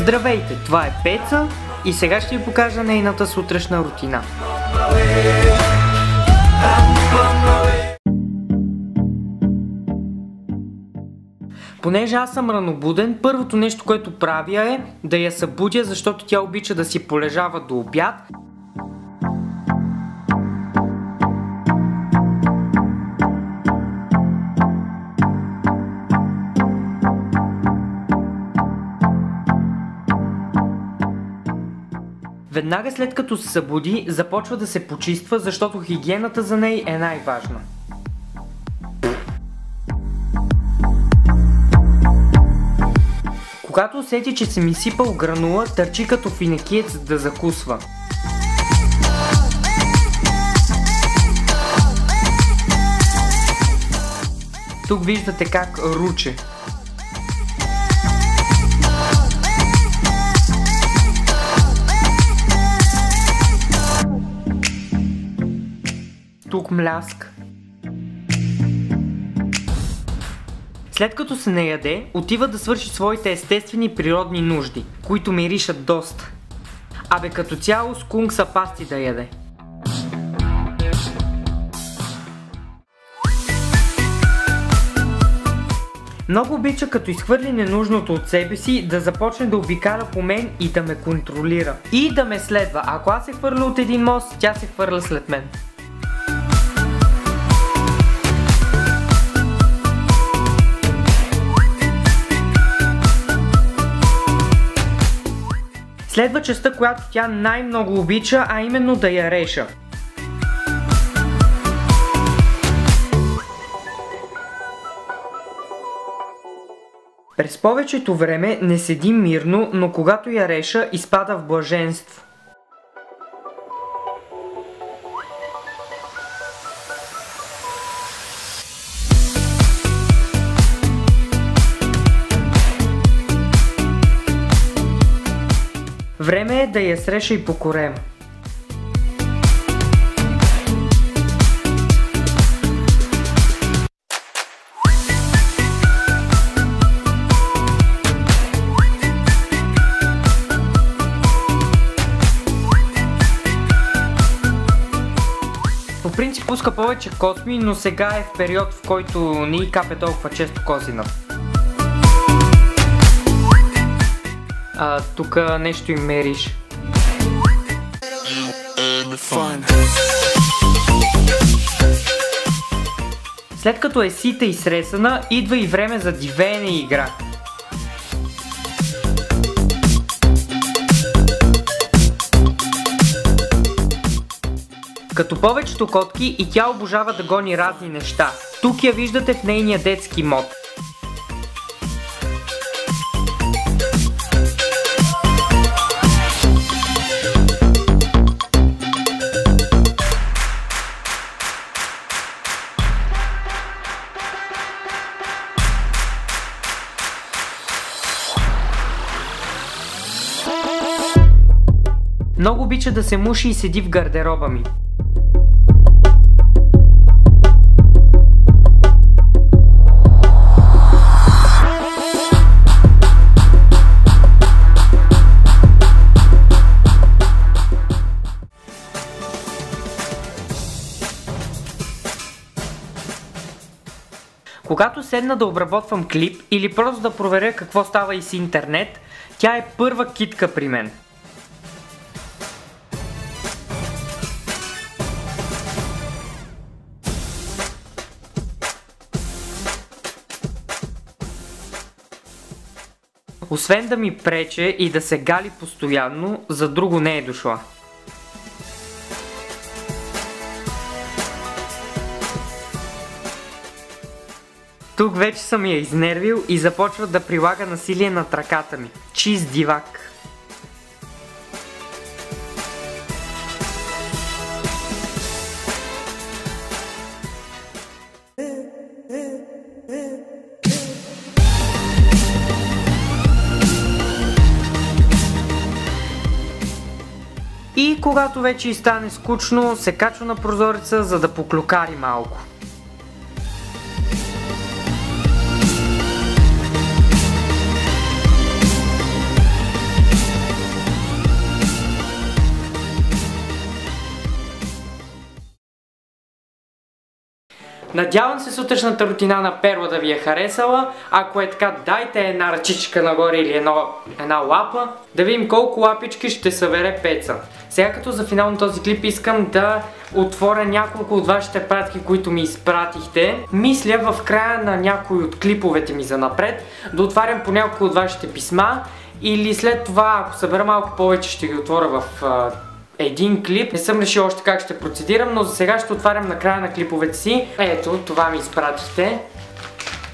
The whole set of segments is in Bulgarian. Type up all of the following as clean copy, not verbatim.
Здравейте, това е Пеца и сега ще ви покажа нейната сутрешна рутина. Понеже аз съм ранобуден, първото нещо, което правя е да я събудя, защото тя обича да си полежава до обяд. Веднага след като се събуди, започва да се почиства, защото хигиената за нея е най-важна. Когато усети, че се ми сипал гранула, търчи като финекиец да закусва. Тук виждате как руче. Тук мляск. След като се наяде, отива да свърши своите естествени природни нужди, които миришат доста. Абе като цяло скунк са пасти да яде. Много обича като изхвърли ненужното от себе си да започне да обикаля по мен и да ме контролира. И да ме следва. Ако аз се хвърля от един мост, тя се хвърля след мен. Следва частта, която тя най-много обича, а именно да я реша. През повечето време не седи мирно, но когато я реша, изпада в блаженство. Време е да я среша и по корема. По принцип пуска повече косми, но сега е в период, в който не й капе толкова често козина. Тук нещо им мериш. След като е сита и сресана, идва и време за дивеене и игра. Като повечето котки, и тя обожава да гони разни неща. Тук я виждате в нейния детски мод. Много обича да се муши и седи в гардероба ми. Когато седна да обработвам клип или просто да проверя какво става и с интернет, тя е първа китка при мен. Освен да ми прече и да се гали постоянно, за друго не е дошла. Тук вече съм я изнервил и започва да прилага насилие над ръката ми. Чист дивак. И когато вече й стане скучно, се качва на прозореца, за да поклюкари малко. Надявам се сутрешната рутина на Перла да ви е харесала. Ако е така, дайте една ръчичка нагоре или една лапа. Да видим колко лапички ще събере Пеца. Сега като за финал на този клип искам да отворя няколко от вашите пратки, които ми изпратихте. Мисля в края на някои от клиповете ми за напред да отварям по няколко от вашите писма. Или след това, ако събера малко повече, ще ги отворя в един клип. Не съм решил още как ще процедирам, но за сега ще отварям на края на клиповете си. Ето, това ми изпратихте.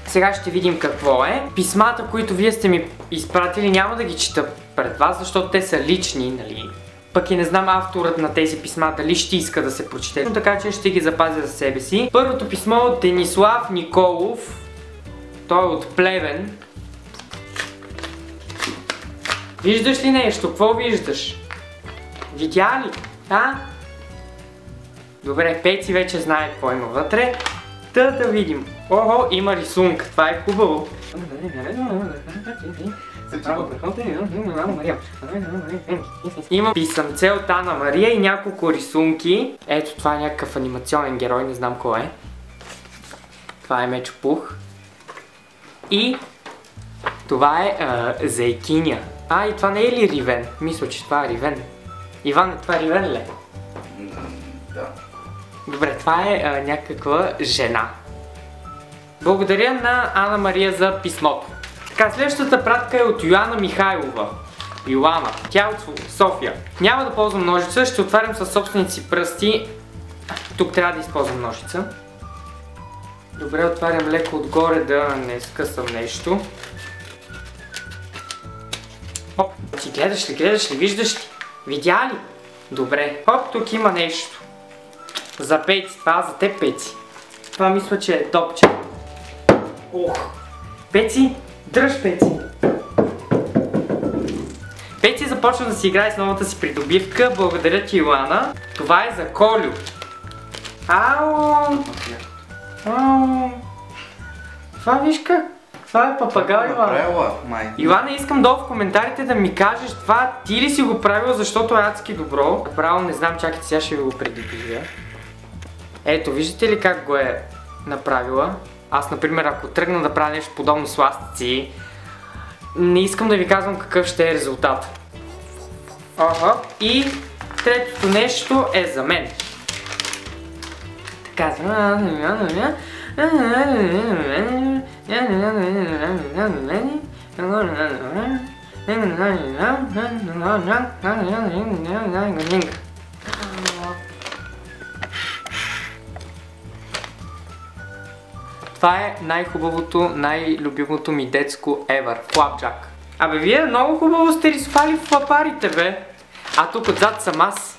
Сега ще видим какво е. Писмата, които вие сте ми изпратили, няма да ги чета пред вас, защото те са лични, нали? Пък и не знам авторът на тези писма дали ще иска да се прочете. Така че ще ги запазя за себе си. Първото писмо от Денислав Николов. Той е от Плевен. Виждаш ли нещо? Какво виждаш? Видя ли? А? Добре, Пеци вече знае какво има вътре. Да видим. Охо, има рисунка. Това е хубаво. Има писъмце от Ана Мария и няколко рисунки. Ето, това е някакъв анимационен герой, не знам кой е. Това е Мечо Пух. И това е Зайкиня. И това не е ли Ривен? Мисля, че това е Ривен. Иван, това е Ривен ли? Да. Добре, това е някаква жена. Благодаря на Ана Мария за писмото. Така, следващата пратка е от Йоана Михайлова. Йоана. Тя е от София. Няма да ползвам ножица, ще отварям със собствените си пръсти. Тук трябва да използвам ножица. Добре, отварям леко отгоре да не скъсам нещо. Хоп, ти гледаш ли, виждаш ли? Видя ли? Добре. Хоп, тук има нещо. За Пеци, това за теб, Пеци. Това мисля, че е топче. Ох! Пеци, дръж, Пеци! Пеци започна да си играе с новата си придобивка. Благодаря ти, Илана. Това е за Колю. Ау! Ау! Това виж как? Това е папагал, Илана. Илана, искам долу в коментарите да ми кажеш това ти ли си го правил, защото е адски добро. Право не знам, чакайте, сега ще ви го предобивя. Ето, виждате ли как го е направила? Аз, например, ако тръгна да правя нещо подобно с ластици, не искам да ви казвам какъв ще е резултат. И третото нещо е за мен. Така, това е най-хубавото, най-любимото ми детско ever. Флапджак. Абе, вие много хубаво сте рисували флапарите, бе. А тук отзад съм аз.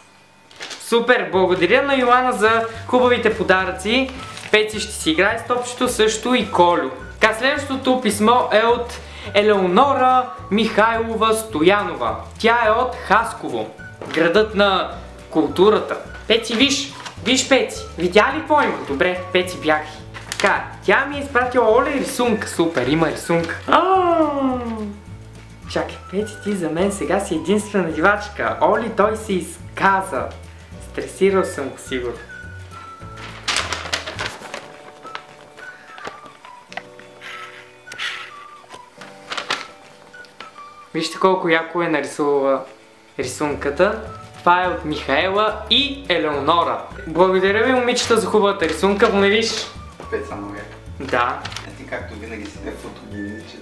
Супер! Благодаря на Йоана за хубавите подаръци. Пеци ще си играе с топчето, също и Колю. Така, следващото писмо е от Елеонора Михайлова Стоянова. Тя е от Хасково, градът на културата. Пеци, виж! Виж, Пеци! Видя ли какво има? Добре, Пеци бягай. Така, тя ми е изпратила Оле рисунка. Супер, има рисунка. Чакай, Пеци, ти за мен сега си единствена дивачка. Оли, той се изказа. Стресирал съм го сигурно. Вижте колко яко е нарисувала рисунката. Това е от Михаела и Елеонора. Благодаря ви, момичета, за хубавата рисунка. Поне виж. Пеца много яко. Да. Ти както винаги си нефотогеничен.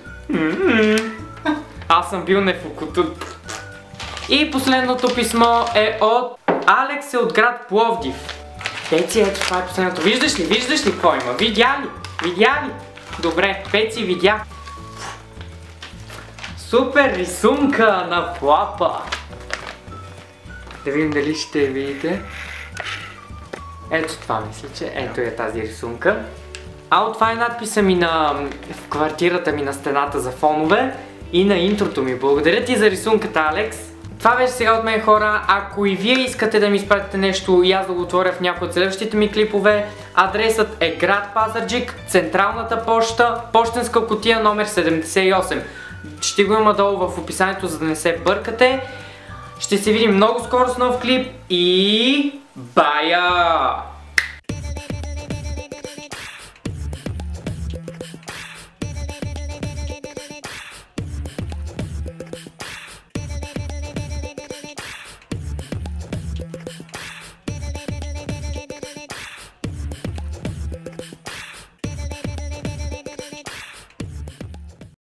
Аз съм бил нефокутут. И последното писмо е от Алекс, от град Пловдив. Пеци, ето това е последното. Виждаш ли какво има? Видя ли? Видя ли? Добре, Пеци видя. Супер рисунка на флапа. Да видим дали ще видите. Ето това мисля, че ето е тази рисунка. От това е надписа ми в квартирата ми на стената за фонове и на интрото ми. Благодаря ти за рисунката, Алекс. Това беше сега от мен, хора. Ако и вие искате да ми изпратите нещо и аз да го отворя в някои от следващите ми клипове, адресът е град Пазарджик, Централната поща, пощенска кутия номер 78. Ще го има долу в описанието, за да не се бъркате. Ще се видим много скоро с нов клип и бая!